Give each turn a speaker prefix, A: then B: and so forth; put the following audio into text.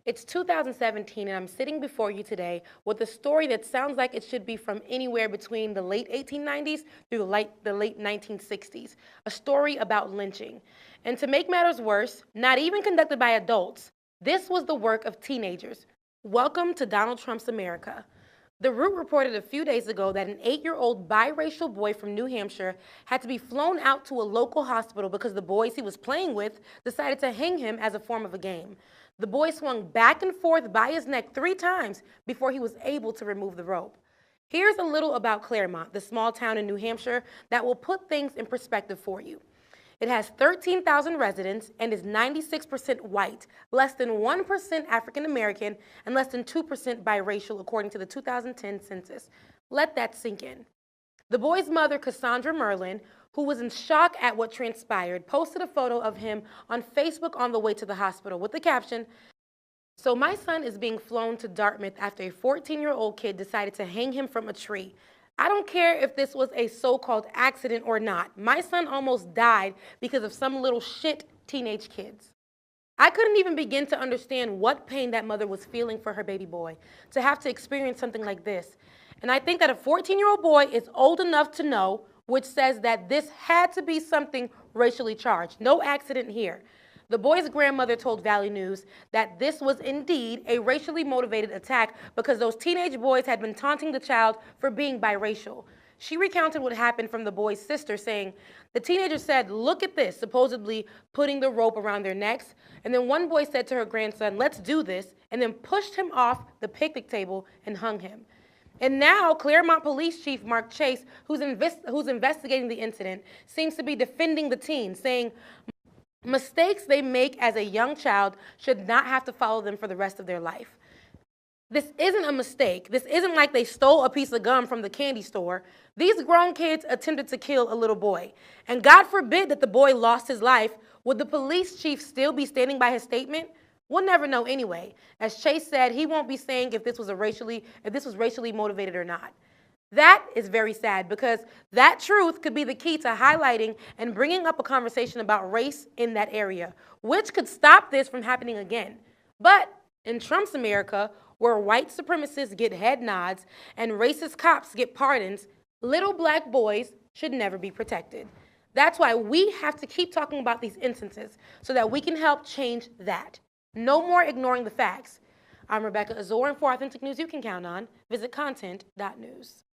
A: It's 2017, and I'm sitting before you today with a story that sounds like it should be from anywhere between the late 1890s through the late 1960s. A story about lynching. And to make matters worse, not even conducted by adults, this was the work of teenagers. Welcome to Donald Trump's America. The Root reported a few days ago that an 8-year-old biracial boy from New Hampshire had to be flown out to a local hospital because the boys he was playing with decided to hang him as a form of a game. The boy swung back and forth by his neck 3 times before he was able to remove the rope. Here's a little about Claremont, the small town in New Hampshire that will put things in perspective for you. It has 13,000 residents and is 96% white, less than 1% African American, and less than 2% biracial, according to the 2010 census. Let that sink in. The boy's mother, Cassandra Merlin, who was in shock at what transpired, posted a photo of him on Facebook on the way to the hospital with the caption, "So my son is being flown to Dartmouth after a 14-year-old kid decided to hang him from a tree. I don't care if this was a so-called accident or not. My son almost died because of some little shit teenage kids." I couldn't even begin to understand what pain that mother was feeling for her baby boy to have to experience something like this. And I think that a 14-year-old boy is old enough to know, which says that this had to be something racially charged. No accident here. The boy's grandmother told Valley News that this was indeed a racially motivated attack because those teenage boys had been taunting the child for being biracial. She recounted what happened from the boy's sister, saying, "The teenager said, 'Look at this,' supposedly putting the rope around their necks. And then one boy said to her grandson, 'Let's do this,' and then pushed him off the picnic table and hung him." And now, Claremont Police Chief Mark Chase, who's investigating the incident, seems to be defending the teen, saying, "Mistakes they make as a young child should not have to follow them for the rest of their life." This isn't a mistake. This isn't like they stole a piece of gum from the candy store. These grown kids attempted to kill a little boy. And God forbid that the boy lost his life. Would the police chief still be standing by his statement? We'll never know anyway. As Chase said, he won't be saying if this was racially motivated or not. That is very sad because that truth could be the key to highlighting and bringing up a conversation about race in that area, which could stop this from happening again. But in Trump's America, where white supremacists get head nods and racist cops get pardons, little black boys should never be protected. That's why we have to keep talking about these instances so that we can help change that. No more ignoring the facts. I'm Rebecca Azor, and for authentic news you can count on, visit content.news.